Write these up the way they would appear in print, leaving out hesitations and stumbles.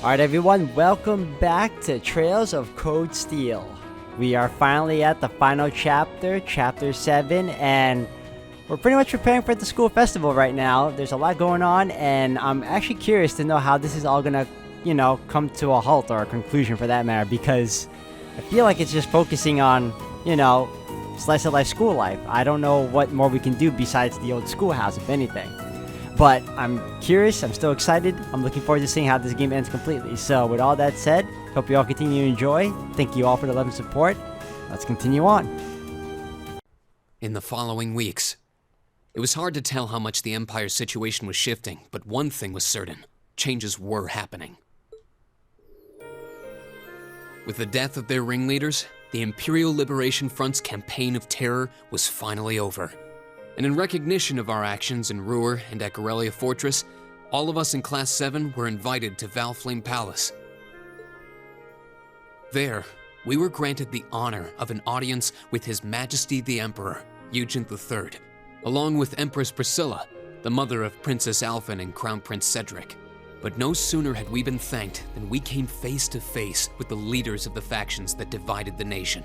Alright everyone, welcome back to Trails of Code Steel. We are finally at the final chapter, Chapter 7, and we're pretty much preparing for the school festival right now. There's a lot going on, and I'm actually curious to know how this is all gonna, come to a halt or a conclusion for that matter, because I feel like it's just focusing on, slice of life school life. I don't know what more we can do besides the old schoolhouse, if anything. But I'm curious, I'm still excited, I'm looking forward to seeing how this game ends completely. So with all that said, hope you all continue to enjoy. Thank you all for the love and support. Let's continue on. In the following weeks, it was hard to tell how much the Empire's situation was shifting, but one thing was certain: changes were happening. With the death of their ringleaders, the Imperial Liberation Front's campaign of terror was finally over. And in recognition of our actions in Ruhr and at Corellia Fortress, all of us in Class 7 were invited to Valflame Palace. There, we were granted the honor of an audience with His Majesty the Emperor, Eugent III, along with Empress Priscilla, the mother of Princess Alphen and Crown Prince Cedric. But no sooner had we been thanked than we came face to face with the leaders of the factions that divided the nation.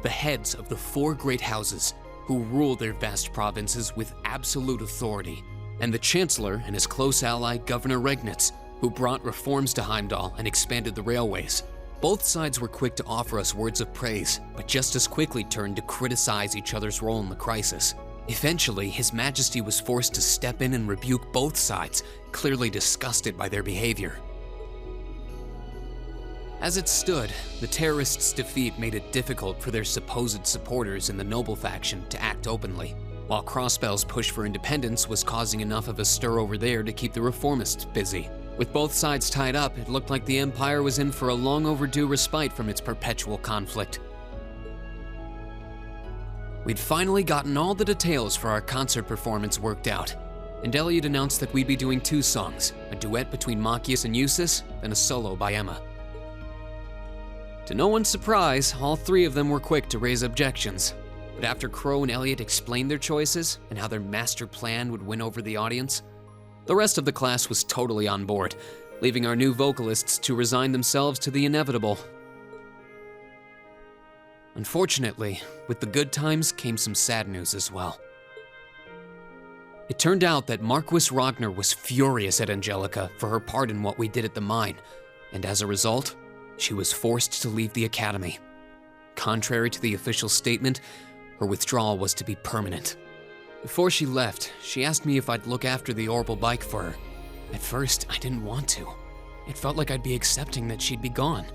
The heads of the four great houses who rule their vast provinces with absolute authority, and the Chancellor and his close ally, Governor Regnitz, who brought reforms to Heimdall and expanded the railways. Both sides were quick to offer us words of praise, but just as quickly turned to criticize each other's role in the crisis. Eventually, His Majesty was forced to step in and rebuke both sides, clearly disgusted by their behavior. As it stood, the terrorists' defeat made it difficult for their supposed supporters in the noble faction to act openly, while Crossbell's push for independence was causing enough of a stir over there to keep the reformists busy. With both sides tied up, it looked like the Empire was in for a long overdue respite from its perpetual conflict. We'd finally gotten all the details for our concert performance worked out, and Elliot announced that we'd be doing 2 songs, a duet between Machias and Eustace, and a solo by Emma. To no one's surprise, all 3 of them were quick to raise objections. But after Crow and Elliot explained their choices and how their master plan would win over the audience, the rest of the class was totally on board, leaving our new vocalists to resign themselves to the inevitable. Unfortunately, with the good times came some sad news as well. It turned out that Marquis Ragnar was furious at Angelica for her part in what we did at the mine, and as a result, she was forced to leave the academy. Contrary to the official statement, her withdrawal was to be permanent. Before she left, she asked me if I'd look after the orbital bike for her. At first, I didn't want to. It felt like I'd be accepting that she'd be gone.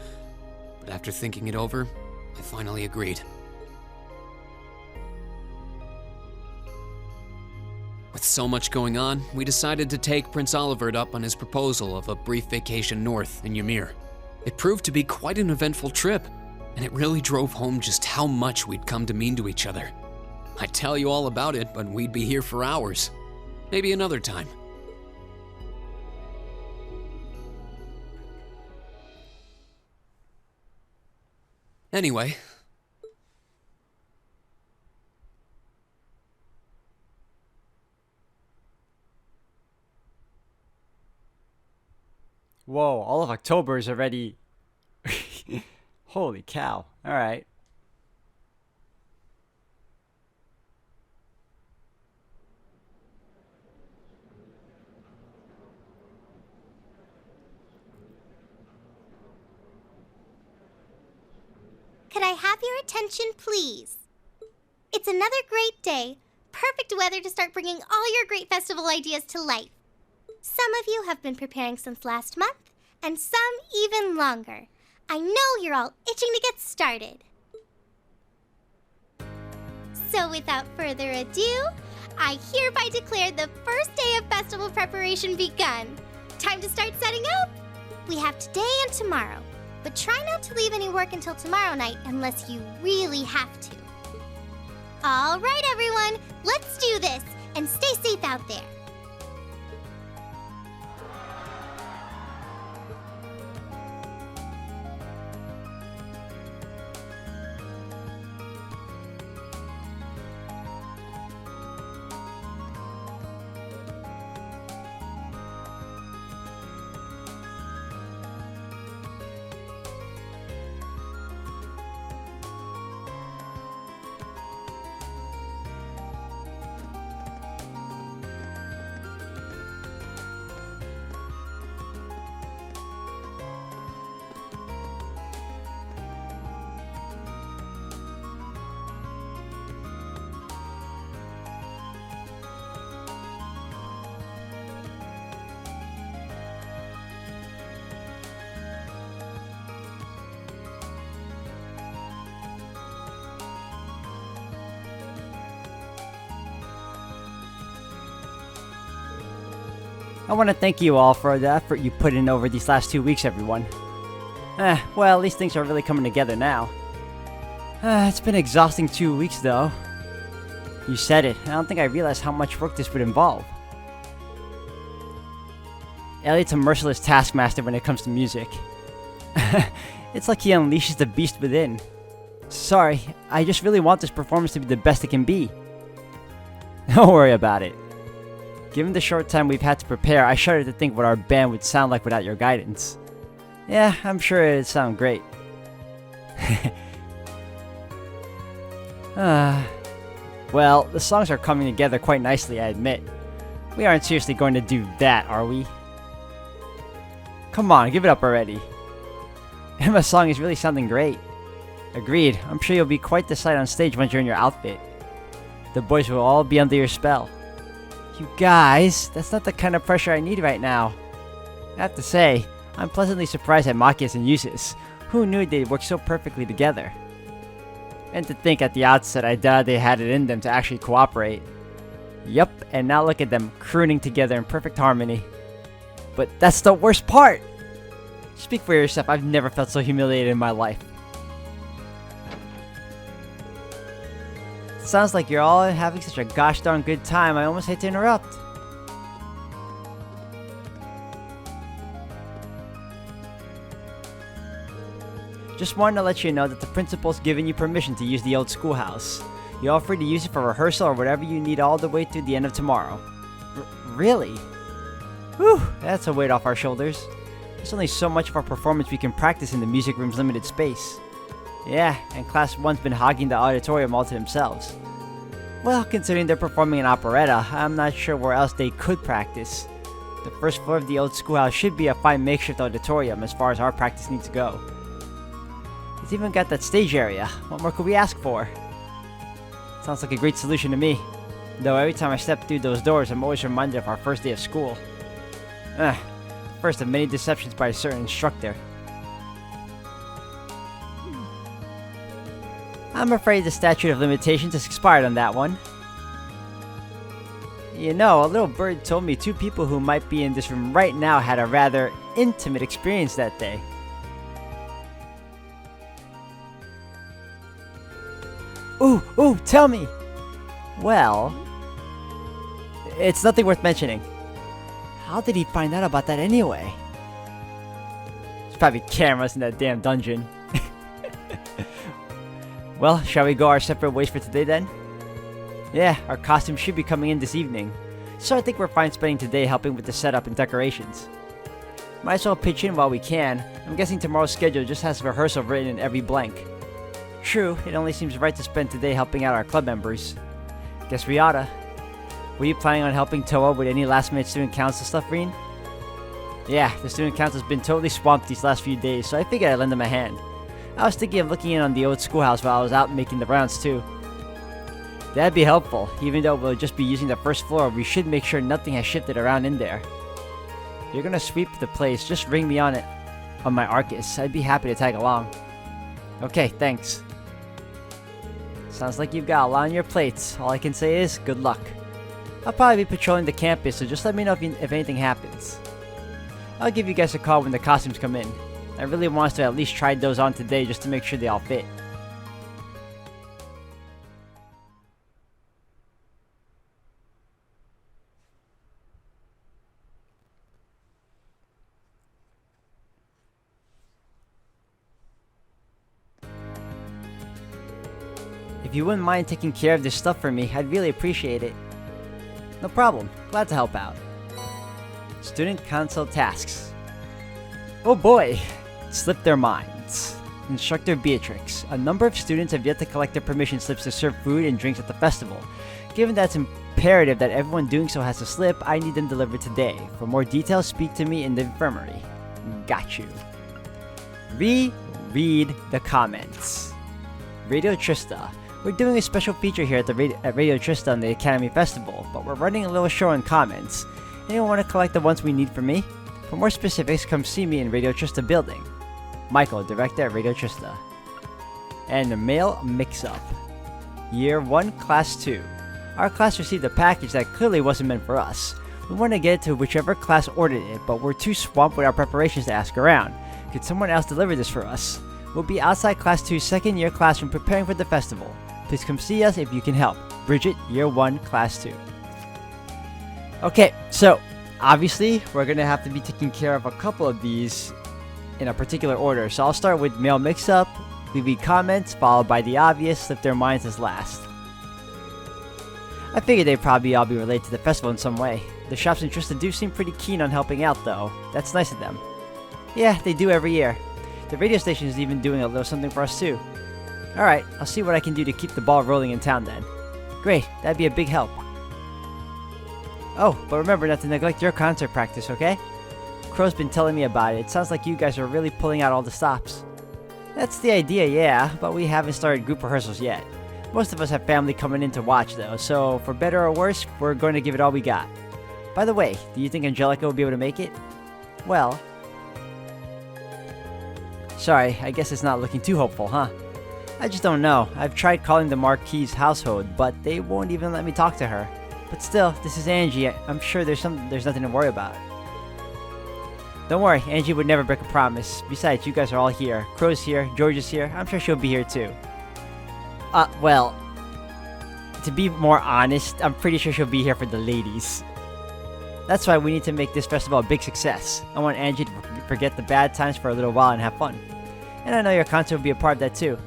But after thinking it over, I finally agreed. With so much going on, we decided to take Prince Olivert up on his proposal of a brief vacation north in Ymir. It proved to be quite an eventful trip, and it really drove home just how much we'd come to mean to each other. I'd tell you all about it, but we'd be here for hours. Maybe another time. Anyway. Whoa, all of October is already... Holy cow. Alright. Could I have your attention, please? It's another great day. Perfect weather to start bringing all your great festival ideas to life. Some of you have been preparing since last month, and some even longer. I know you're all itching to get started. So without further ado, I hereby declare the first day of festival preparation begun. Time to start setting up? We have today and tomorrow, but try not to leave any work until tomorrow night unless you really have to. All right, everyone, let's do this, and stay safe out there. I want to thank you all for the effort you put in over these last 2 weeks, everyone. Well, at least things are really coming together now. It's been exhausting 2 weeks, though. You said it. I don't think I realized how much work this would involve. Elliot's a merciless taskmaster when it comes to music. It's like he unleashes the beast within. Sorry, I just really want this performance to be the best it can be. Don't worry about it. Given the short time we've had to prepare, I shudder to think what our band would sound like without your guidance. Yeah, I'm sure it'd sound great. Well, the songs are coming together quite nicely, I admit. We aren't seriously going to do that, are we? Come on, give it up already. Emma's song is really sounding great. Agreed, I'm sure you'll be quite the sight on stage once you're in your outfit. The boys will all be under your spell. You guys, that's not the kind of pressure I need right now. I have to say, I'm pleasantly surprised at Machias and Eustace. Who knew they'd work so perfectly together? And to think at the outset I doubted they had it in them to actually cooperate. Yup, and now look at them crooning together in perfect harmony. But that's the worst part! Speak for yourself, I've never felt so humiliated in my life. Sounds like you're all having such a gosh darn good time, I almost hate to interrupt. Just wanted to let you know that the principal's given you permission to use the old schoolhouse. You're all free to use it for rehearsal or whatever you need all the way through the end of tomorrow. Really? Whew, that's a weight off our shoulders. There's only so much of our performance we can practice in the music room's limited space. Yeah, and Class 1's been hogging the auditorium all to themselves. Well, considering they're performing an operetta, I'm not sure where else they could practice. The first floor of the old schoolhouse should be a fine makeshift auditorium as far as our practice needs to go. It's even got that stage area. What more could we ask for? Sounds like a great solution to me. Though every time I step through those doors, I'm always reminded of our first day of school. First of many deceptions by a certain instructor. I'm afraid the statute of limitations has expired on that one. You know, a little bird told me 2 people who might be in this room right now had a rather intimate experience that day. Ooh, tell me! Well, it's nothing worth mentioning. How did he find out about that anyway? There's probably cameras in that damn dungeon. Well, shall we go our separate ways for today then? Yeah, our costumes should be coming in this evening, so I think we're fine spending today helping with the setup and decorations. Might as well pitch in while we can. I'm guessing tomorrow's schedule just has rehearsal written in every blank. True, it only seems right to spend today helping out our club members. Guess we oughta. Were you planning on helping Toa with any last-minute student council stuff, Reen? Yeah, the student council's been totally swamped these last few days, so I figured I'd lend them a hand. I was thinking of looking in on the old schoolhouse while I was out making the rounds too. That'd be helpful, even though we'll just be using the first floor, we should make sure nothing has shifted around in there. If you're gonna sweep the place, just ring me on it on my Arcus. I'd be happy to tag along. Okay, thanks. Sounds like you've got a lot on your plates. All I can say is, good luck. I'll probably be patrolling the campus, so just let me know if anything happens. I'll give you guys a call when the costumes come in. I really want us to at least try those on today just to make sure they all fit. If you wouldn't mind taking care of this stuff for me, I'd really appreciate it. No problem. Glad to help out. Student council tasks. Oh boy! It slipped their minds. Instructor Beatrix. A number of students have yet to collect their permission slips to serve food and drinks at the festival. Given that it's imperative that everyone doing so has a slip, I need them delivered today. For more details, speak to me in the infirmary. Got you. Reread the comments. Radio Trista. We're doing a special feature here at Radio Trista on the Academy Festival, but we're running a little short on comments. Anyone want to collect the ones we need from me? For more specifics, come see me in Radio Trista building. Michael, director at Radio Trista. And the mail mix-up. Year 1, Class 2. Our class received a package that clearly wasn't meant for us. We want to get it to whichever class ordered it, but we're too swamped with our preparations to ask around. Could someone else deliver this for us? We'll be outside Class 2's second year classroom preparing for the festival. Please come see us if you can help. Bridget, Year 1, Class 2. Okay, so obviously we're going to have to be taking care of a couple of these in a particular order. So I'll start with mail mix-up, leave comments, followed by the obvious, slip their minds as last. I figured they'd probably all be related to the festival in some way. The shops interested do seem pretty keen on helping out though. That's nice of them. Yeah, they do every year. The radio station is even doing a little something for us too. Alright, I'll see what I can do to keep the ball rolling in town then. Great, that'd be a big help. Oh, but remember not to neglect your concert practice, okay? Crow's been telling me about it. It sounds like you guys are really pulling out all the stops. That's the idea, yeah, but we haven't started group rehearsals yet. Most of us have family coming in to watch though, so for better or worse, we're going to give it all we got. By the way, do you think Angelica will be able to make it? Well... Sorry, I guess it's not looking too hopeful, huh? I just don't know. I've tried calling the Marquis household, but they won't even let me talk to her. But still, this is Angie. I'm sure there's nothing to worry about. Don't worry, Angie would never break a promise. Besides, you guys are all here. Crow's here, George is here. I'm sure she'll be here too. Well, to be more honest, I'm pretty sure she'll be here for the ladies. That's why we need to make this festival a big success. I want Angie to forget the bad times for a little while and have fun. And I know your concert will be a part of that too.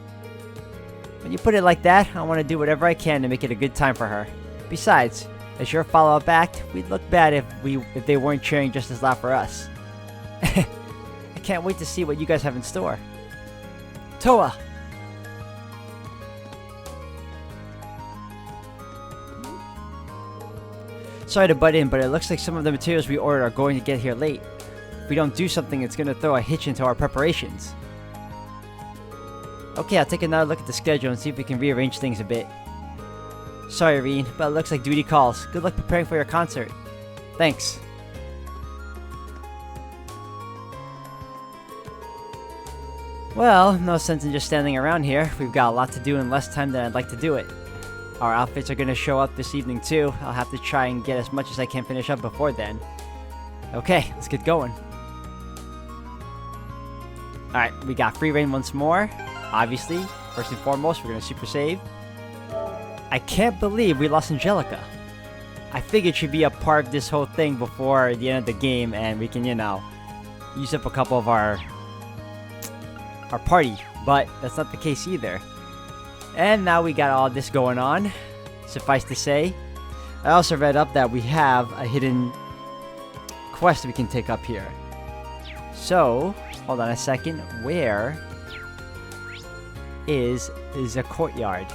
When you put it like that, I want to do whatever I can to make it a good time for her. Besides, as your follow-up act, we'd look bad if they weren't cheering just as loud for us. I can't wait to see what you guys have in store. Toa! Sorry to butt in, but it looks like some of the materials we ordered are going to get here late. If we don't do something, it's going to throw a hitch into our preparations. Okay, I'll take another look at the schedule and see if we can rearrange things a bit. Sorry, Reen, but it looks like duty calls. Good luck preparing for your concert. Thanks. Well, no sense in just standing around here. We've got a lot to do in less time than I'd like to do it. Our outfits are going to show up this evening too. I'll have to try and get as much as I can finish up before then. Okay, let's get going. Alright, we got free reign once more. Obviously, first and foremost, we're going to super save. I can't believe we lost Angelica. I figured she'd be a part of this whole thing before the end of the game and we can, you know, use up a couple of our party, but that's not the case either. And now we got all this going on. Suffice to say, I also read up that we have a hidden quest we can take up here. So, hold on a second. Where is a courtyard?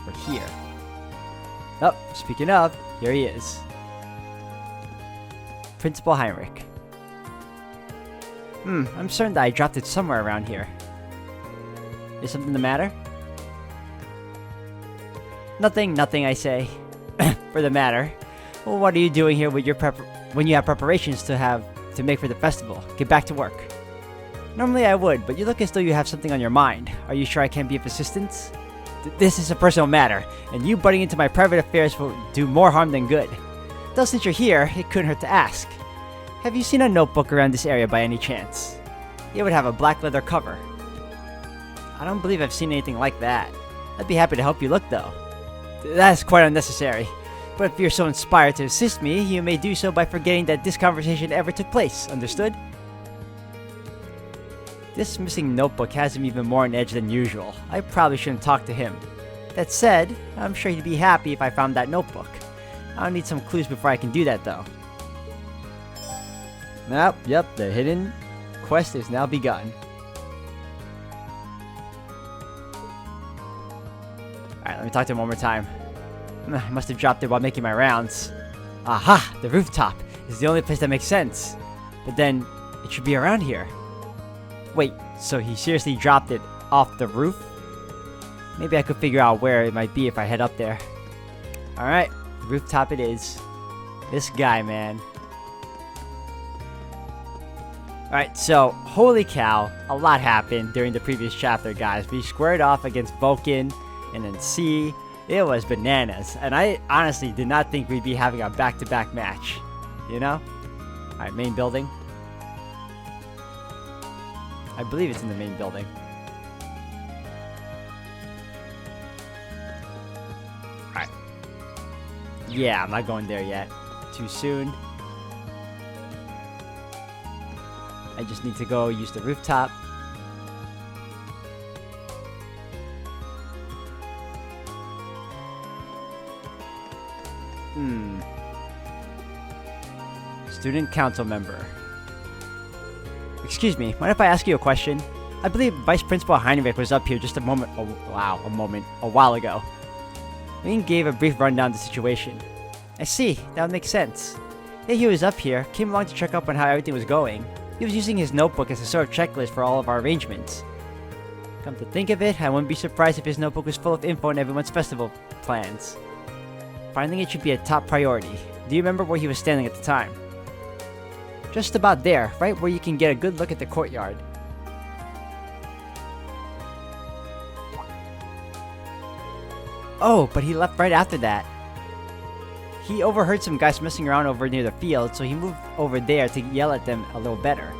We're here. Oh, speaking of, here he is. Principal Heinrich. I'm certain that I dropped it somewhere around here. Is something the matter? Nothing, I say. For the matter. Well, what are you doing here with your when you have preparations to make for the festival? Get back to work. Normally I would, but you look as though you have something on your mind. Are you sure I can't be of assistance? This is a personal matter, and you butting into my private affairs will do more harm than good. Though since you're here, it couldn't hurt to ask. Have you seen a notebook around this area by any chance? It would have a black leather cover. I don't believe I've seen anything like that. I'd be happy to help you look though. That's quite unnecessary. But if you're so inspired to assist me, you may do so by forgetting that this conversation ever took place, understood? This missing notebook has him even more on edge than usual. I probably shouldn't talk to him. That said, I'm sure he'd be happy if I found that notebook. I'll need some clues before I can do that though. Yep, the hidden quest is now begun. Alright, let me talk to him one more time. I must have dropped it while making my rounds. Aha! The rooftop is the only place that makes sense. But then, it should be around here. Wait, so he seriously dropped it off the roof? Maybe I could figure out where it might be if I head up there. Alright, rooftop it is. This guy, man. Alright, so, holy cow, a lot happened during the previous chapter, guys. We squared off against Vulcan, and then C. It was bananas, and I honestly did not think we'd be having a back-to-back match. You know? Alright, main building. I believe it's in the main building. Alright. Yeah, I'm not going there yet. Too soon. I just need to go use the rooftop. Student council member. Excuse me, mind if I ask you a question? I believe Vice Principal Heinrich was up here just a while ago. Wayne gave a brief rundown of the situation. I see, that would make sense. Yeah, he was up here, came along to check up on how everything was going. He was using his notebook as a sort of checklist for all of our arrangements. Come to think of it, I wouldn't be surprised if his notebook was full of info on everyone's festival plans. Finding it should be a top priority. Do you remember where he was standing at the time? Just about there, right where you can get a good look at the courtyard. Oh, but he left right after that. He overheard some guys messing around over near the field, so he moved over there to yell at them a little better.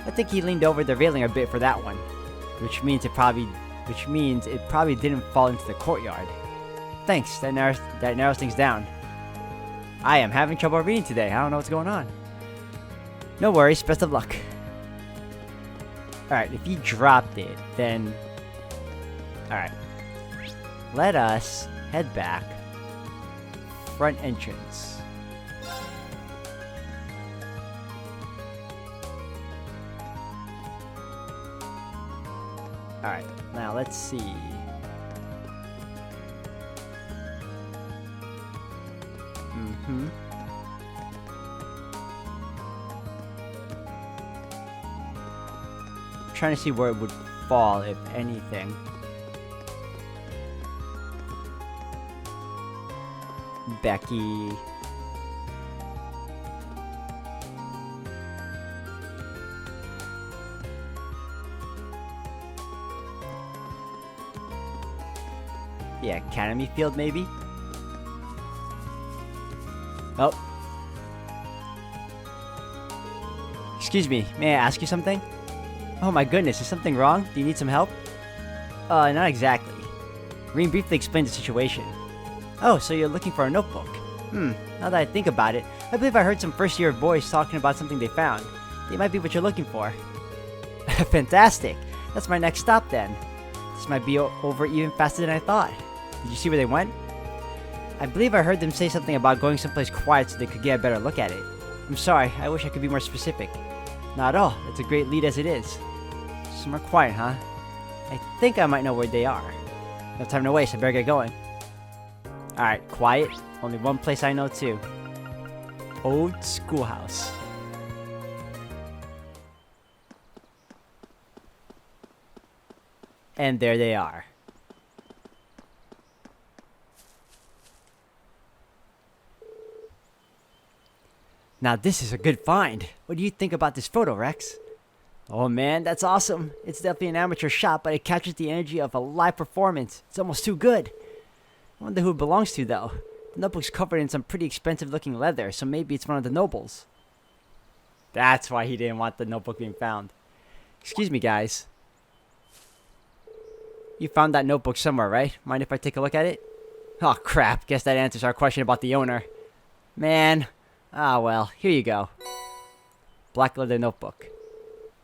I think he leaned over the railing a bit for that one, which means it probably didn't fall into the courtyard. Thanks, that narrows things down. I am having trouble reading today. I don't know what's going on. No worries, best of luck. Alright, if he dropped it, then... Alright. Let us head back. Front entrance. Alright, now let's see. Trying to see where it would fall, if anything. Becky. Yeah, Academy Field maybe? Oh. Excuse me, may I ask you something? Oh my goodness, is something wrong? Do you need some help? Not exactly. Reem briefly explained the situation. Oh, so you're looking for a notebook? Now that I think about it, I believe I heard some first-year boys talking about something they found. They might be what you're looking for. Fantastic! That's my next stop then. This might be over even faster than I thought. Did you see where they went? I believe I heard them say something about going someplace quiet so they could get a better look at it. I'm sorry, I wish I could be more specific. Not at all, it's a great lead as it is. Somewhere quiet, huh? I think I might know where they are. No time to waste, I better get going. Alright, quiet. Only one place I know too. Old Schoolhouse. And there they are. Now this is a good find. What do you think about this photo, Rex? Oh man, that's awesome. It's definitely an amateur shot, but it captures the energy of a live performance. It's almost too good. I wonder who it belongs to, though. The notebook's covered in some pretty expensive-looking leather, so maybe it's one of the nobles. That's why he didn't want the notebook being found. Excuse me, guys. You found that notebook somewhere, right? Mind if I take a look at it? Oh, crap. Guess that answers our question about the owner. Man. Ah, well. Here you go. Black leather notebook.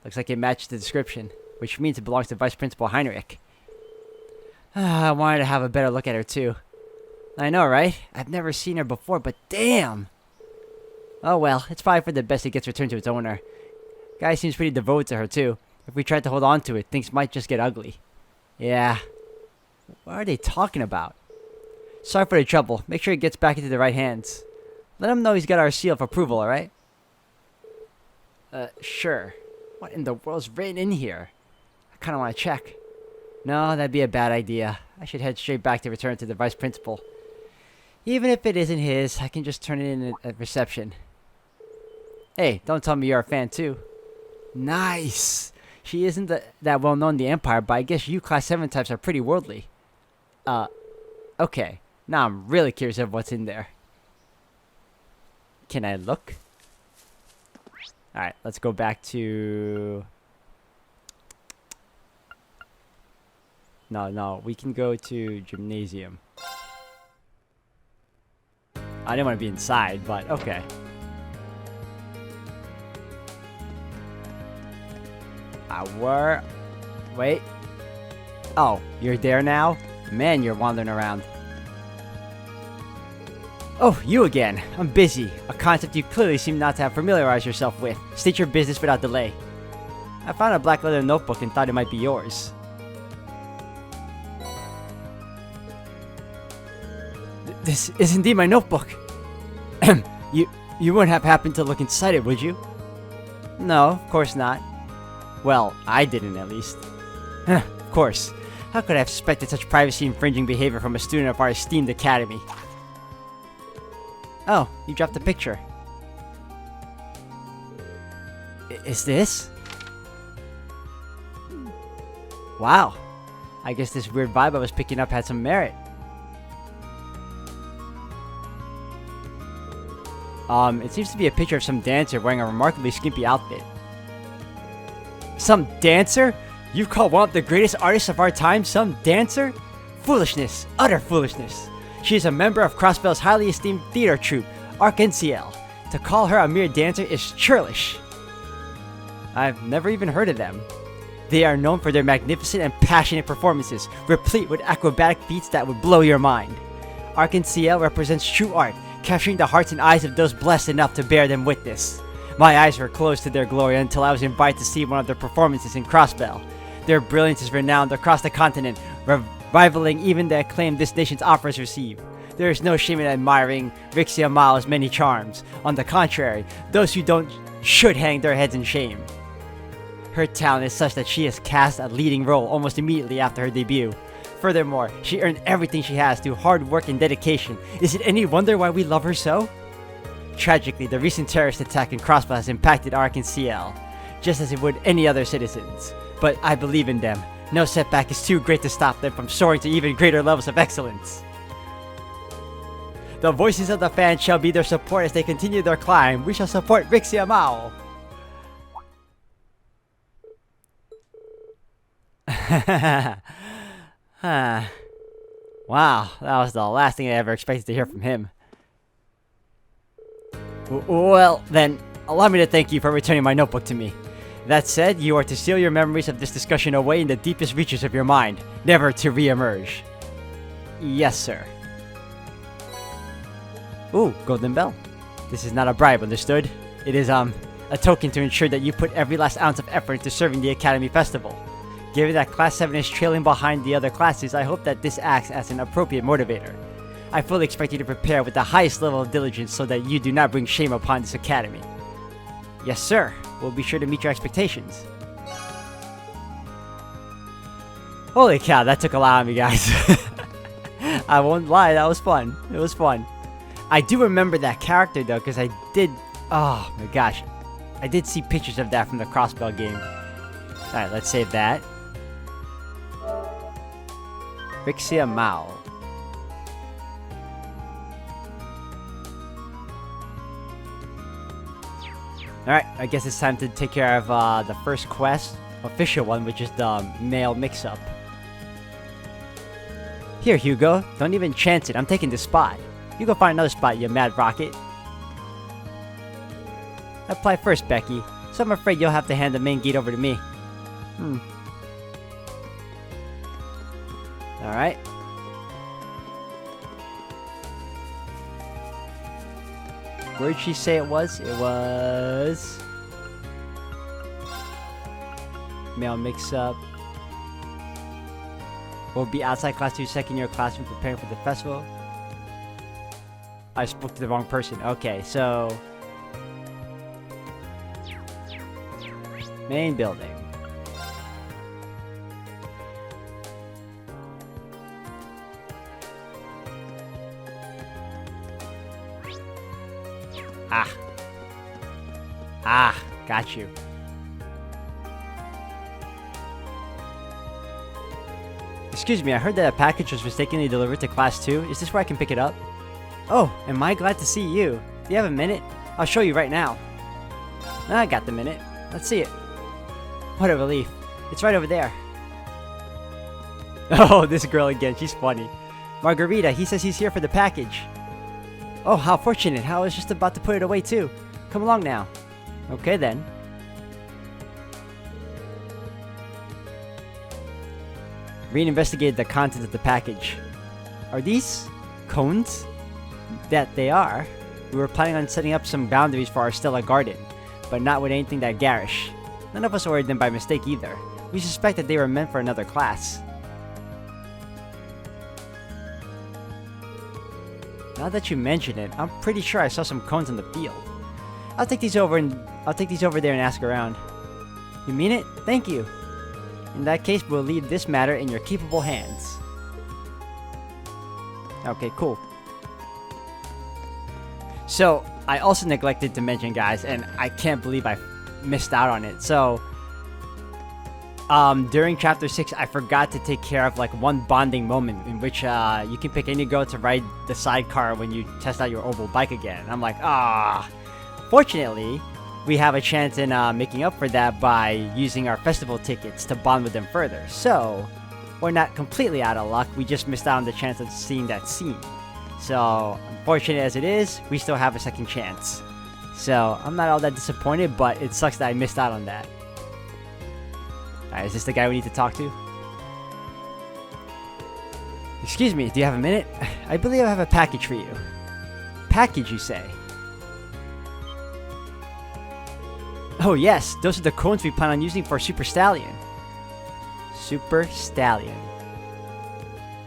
Looks like it matches the description, which means it belongs to Vice Principal Heinrich. I wanted to have a better look at her, too. I know, right? I've never seen her before, but damn! Oh well, it's probably for the best it gets returned to its owner. Guy seems pretty devoted to her, too. If we tried to hold on to it, things might just get ugly. Yeah. What are they talking about? Sorry for the trouble. Make sure it gets back into the right hands. Let him know he's got our seal of approval, alright? Sure. What in the world's written in here? I kinda wanna check. No, that'd be a bad idea. I should head straight back to return to the vice principal. Even if it isn't his, I can just turn it in at reception. Hey, don't tell me you're a fan too. Nice! She isn't that well known in the Empire, but I guess you Class 7 types are pretty worldly. Okay. Now I'm really curious of what's in there. Can I look? Alright, let's go back to... No, we can go to gymnasium. I didn't want to be inside, but okay. Wait. Oh, you're there now? Man, you're wandering around. Oh, you again. I'm busy. A concept you clearly seem not to have familiarized yourself with. State your business without delay. I found a black leather notebook and thought it might be yours. This is indeed my notebook. You wouldn't have happened to look inside it, would you? No, of course not. Well, I didn't at least. Of course. How could I have suspected such privacy-infringing behavior from a student of our esteemed academy? Oh, you dropped a picture. Is this? Wow. I guess this weird vibe I was picking up had some merit. It seems to be a picture of some dancer wearing a remarkably skimpy outfit. Some dancer? You call one of the greatest artists of our time some dancer? Foolishness. Utter foolishness. She is a member of Crossbell's highly esteemed theater troupe, Arc-en-Ciel. To call her a mere dancer is churlish. I've never even heard of them. They are known for their magnificent and passionate performances, replete with acrobatic feats that would blow your mind. Arc-en-Ciel represents true art, capturing the hearts and eyes of those blessed enough to bear them witness. My eyes were closed to their glory until I was invited to see one of their performances in Crossbell. Their brilliance is renowned across the continent, rivaling even the acclaim this nation's operas receive. There is no shame in admiring Rixia Mao's many charms. On the contrary, those who don't should hang their heads in shame. Her talent is such that she has cast a leading role almost immediately after her debut. Furthermore, she earned everything she has through hard work and dedication. Is it any wonder why we love her so? Tragically, the recent terrorist attack in Crossbell has impacted Arc-en-Ciel, just as it would any other citizens. But I believe in them. No setback is too great to stop them from soaring to even greater levels of excellence. The voices of the fans shall be their support as they continue their climb. We shall support Rixia Mao. Wow, that was the last thing I ever expected to hear from him. Well, then, allow me to thank you for returning my notebook to me. That said, you are to seal your memories of this discussion away in the deepest reaches of your mind, never to re-emerge. Yes, sir. Ooh, golden bell. This is not a bribe, understood? It is, a token to ensure that you put every last ounce of effort into serving the Academy Festival. Given that Class 7 is trailing behind the other classes, I hope that this acts as an appropriate motivator. I fully expect you to prepare with the highest level of diligence so that you do not bring shame upon this academy. Yes, sir. We'll be sure to meet your expectations. Holy cow, that took a lot out of me, guys. I won't lie, that was fun. It was fun. I do remember that character, though, because I did... Oh, my gosh. I did see pictures of that from the Crossbell game. Alright, let's save that. Rixia Mao. Alright, I guess it's time to take care of the first quest, official one, which is the male mix-up. Here, Hugo, don't even chance it, I'm taking this spot. You go find another spot, you mad rocket. Apply first, Becky, so I'm afraid you'll have to hand the main gate over to me. Alright. Where'd she say it was? It was... Male mix-up. Will be outside class 2 second year classroom preparing for the festival. I spoke to the wrong person. Okay, so... Main building. Got you. Excuse me, I heard that a package was mistakenly delivered to Class 2. Is this where I can pick it up? Oh, am I glad to see you. Do you have a minute? I'll show you right now. I got the minute. Let's see it. What a relief. It's right over there. Oh, this girl again. She's funny. Margarita, he says he's here for the package. Oh, how fortunate. I was just about to put it away too. Come along now. Okay then. Reed investigated the contents of the package. Are these cones? That they are. We were planning on setting up some boundaries for our Stella garden, but not with anything that garish. None of us ordered them by mistake either. We suspect that they were meant for another class. Now that you mention it, I'm pretty sure I saw some cones in the field. I'll take these over there and ask around. You mean it? Thank you. In that case, we'll leave this matter in your capable hands. Okay, cool. So, I also neglected to mention, guys, and I can't believe I missed out on it. So, during Chapter 6, I forgot to take care of, like, one bonding moment in which, you can pick any girl to ride the sidecar when you test out your oval bike again. And I'm like, ah. Fortunately, we have a chance in, making up for that by using our festival tickets to bond with them further. So, we're not completely out of luck, we just missed out on the chance of seeing that scene. So, unfortunate as it is, we still have a second chance. So, I'm not all that disappointed, but it sucks that I missed out on that. Alright, is this the guy we need to talk to? Excuse me, do you have a minute? I believe I have a package for you. Package, you say? Oh yes, those are the cones we plan on using for Super Stallion. Super Stallion.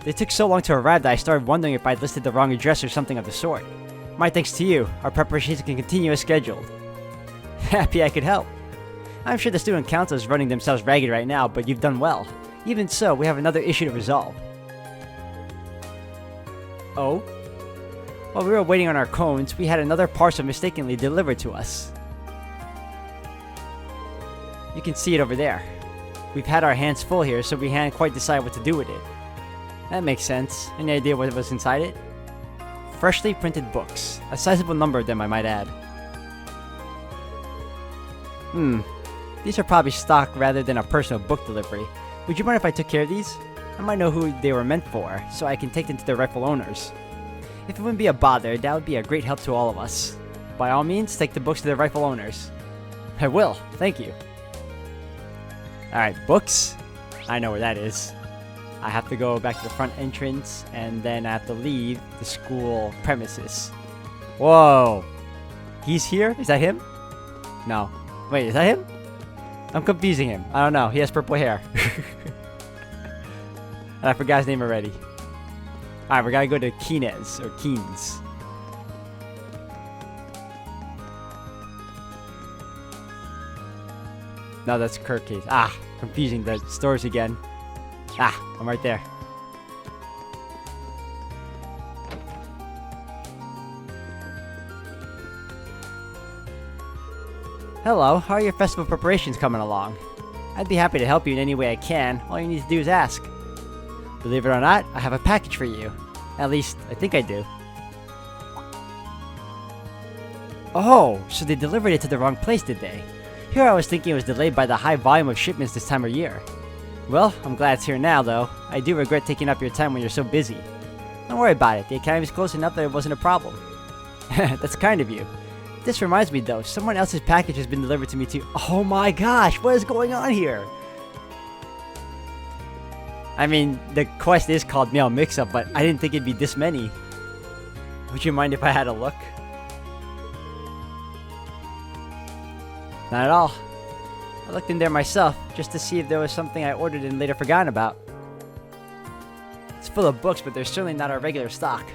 They took so long to arrive that I started wondering if I'd listed the wrong address or something of the sort. My thanks to you, our preparations can continue as scheduled. Happy I could help. I'm sure the student council is running themselves ragged right now, but you've done well. Even so, we have another issue to resolve. Oh? While we were waiting on our cones, we had another parcel mistakenly delivered to us. You can see it over there. We've had our hands full here, so we hadn't quite decided what to do with it. That makes sense. Any idea what was inside it? Freshly printed books. A sizable number of them, I might add. These are probably stock rather than a personal book delivery. Would you mind if I took care of these? I might know who they were meant for, so I can take them to their rightful owners. If it wouldn't be a bother, that would be a great help to all of us. By all means, take the books to their rightful owners. I will, thank you. Alright, books. I know where that is. I have to go back to the front entrance, and then I have to leave the school premises. Whoa! He's here? Is that him? No. Wait, is that him? I'm confusing him. I don't know. He has purple hair. And I forgot his name already. Alright, we gotta go to Keenes, or Keenes. No, that's Kirkcase. Ah, confusing the stores again. Ah, I'm right there. Hello, how are your festival preparations coming along? I'd be happy to help you in any way I can. All you need to do is ask. Believe it or not, I have a package for you. At least, I think I do. Oh, so they delivered it to the wrong place, did they? Here I was thinking it was delayed by the high volume of shipments this time of year. Well, I'm glad it's here now, though. I do regret taking up your time when you're so busy. Don't worry about it. The academy's close enough that it wasn't a problem. That's kind of you. This reminds me, though. Someone else's package has been delivered to me, too. Oh my gosh, what is going on here? I mean, the quest is called Mail Mix-Up, but I didn't think it'd be this many. Would you mind if I had a look? Not at all. I looked in there myself, just to see if there was something I ordered and later forgotten about. It's full of books, but they're certainly not our regular stock.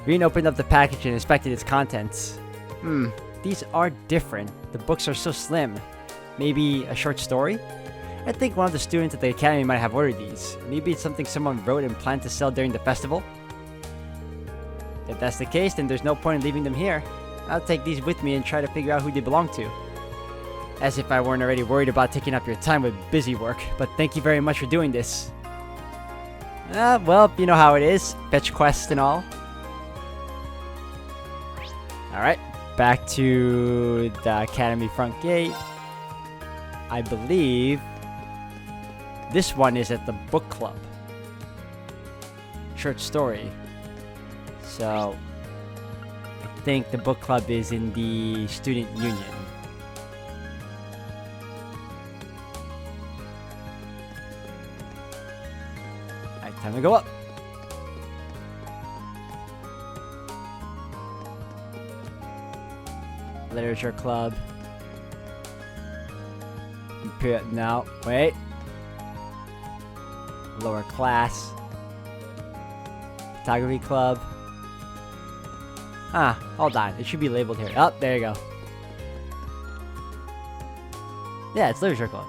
Green opened up the package and inspected its contents. These are different. The books are so slim. Maybe a short story? I think one of the students at the academy might have ordered these. Maybe it's something someone wrote and planned to sell during the festival? If that's the case, then there's no point in leaving them here. I'll take these with me and try to figure out who they belong to. As if I weren't already worried about taking up your time with busy work, but thank you very much for doing this. Well, you know how it is. Fetch quests and all. Alright, back to the academy front gate. I believe this one is at the book club. Short story. So, I think the book club is in the student union. Alright, time to go up. Literature club. No, wait. Lower class. Photography club. Hold on. It should be labeled here. Oh, there you go. Yeah, it's literature club.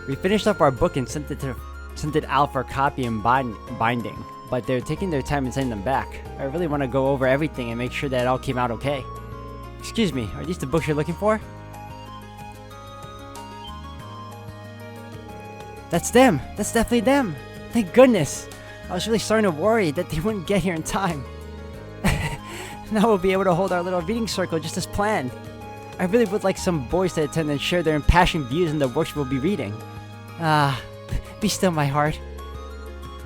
We finished up our book and sent it out for copy and binding, but they're taking their time and sending them back. I really want to go over everything and make sure that it all came out okay. Excuse me, are these the books you're looking for? That's them! That's definitely them! Thank goodness! I was really starting to worry that they wouldn't get here in time. Now we'll be able to hold our little reading circle just as planned. I really would like some boys to attend and share their impassioned views on the works we'll be reading. Be still, my heart.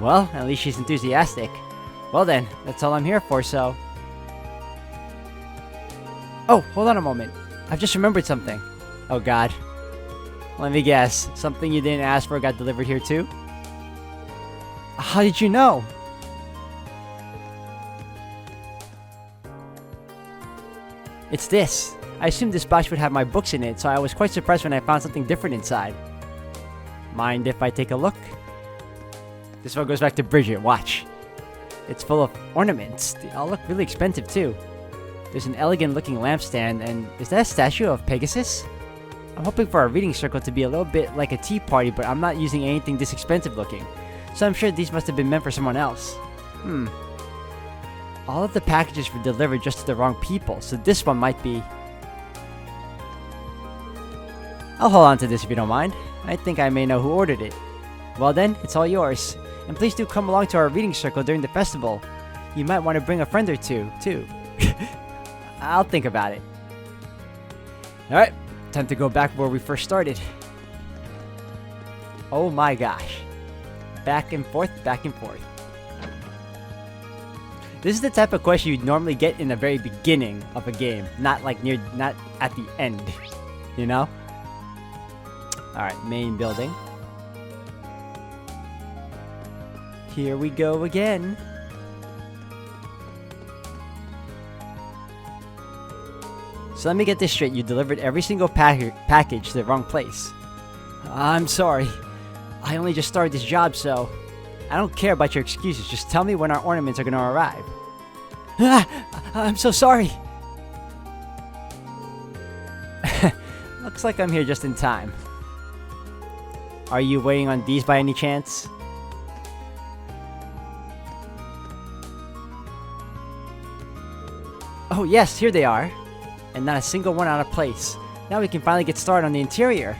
Well, at least she's enthusiastic. Well then, that's all I'm here for, so... Oh, hold on a moment. I've just remembered something. Oh god. Let me guess. Something you didn't ask for got delivered here too? How did you know? It's this. I assumed this box would have my books in it, so I was quite surprised when I found something different inside. Mind if I take a look? This one goes back to Bridget, watch. It's full of ornaments. They all look really expensive too. There's an elegant looking lampstand, and is that a statue of Pegasus? I'm hoping for our reading circle to be a little bit like a tea party, but I'm not using anything this expensive looking. So I'm sure these must have been meant for someone else. All of the packages were delivered just to the wrong people, so this one might be... I'll hold on to this if you don't mind. I think I may know who ordered it. Well then, it's all yours. And please do come along to our reading circle during the festival. You might want to bring a friend or two, too. I'll think about it. Alright, time to go back where we first started. Oh my gosh. Back and forth, back and forth. This is the type of question you'd normally get in the very beginning of a game, not at the end, you know? Alright, main building. Here we go again. So let me get this straight, you delivered every single package to the wrong place. I'm sorry. I only just started this job, so... I don't care about your excuses, just tell me when our ornaments are gonna arrive. I'm so sorry! Looks like I'm here just in time. Are you waiting on these by any chance? Oh yes, here they are. And not a single one out of place. Now we can finally get started on the interior.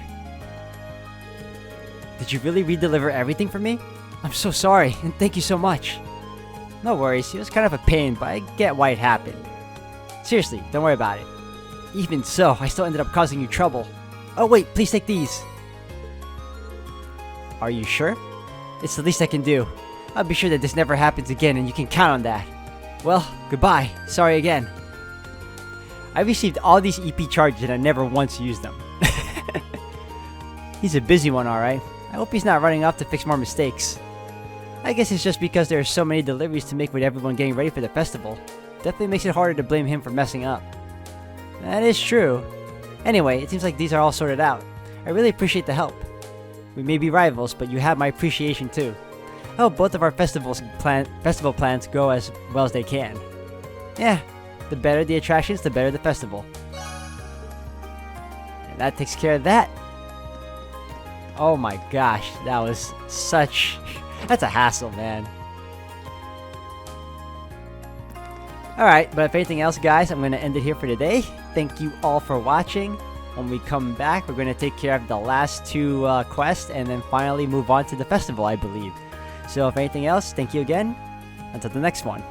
Did you really re-deliver everything for me? I'm so sorry, and thank you so much. No worries, it was kind of a pain, but I get why it happened. Seriously, don't worry about it. Even so, I still ended up causing you trouble. Oh wait, please take these. Are you sure? It's the least I can do. I'll be sure that this never happens again, and you can count on that. Well, goodbye. Sorry again. I received all these EP charges and I never once used them. He's a busy one, alright. I hope he's not running off to fix more mistakes. I guess it's just because there are so many deliveries to make with everyone getting ready for the festival. Definitely makes it harder to blame him for messing up. That is true. Anyway, it seems like these are all sorted out. I really appreciate the help. We may be rivals, but you have my appreciation too. I hope both of our festival plans go as well as they can. Yeah, the better the attractions, the better the festival. And that takes care of that. Oh my gosh, that was such... That's a hassle, man. Alright, but if anything else, guys, I'm going to end it here for today. Thank you all for watching. When we come back, we're going to take care of the last 2 quests and then finally move on to the festival, I believe. So if anything else, thank you again. Until the next one.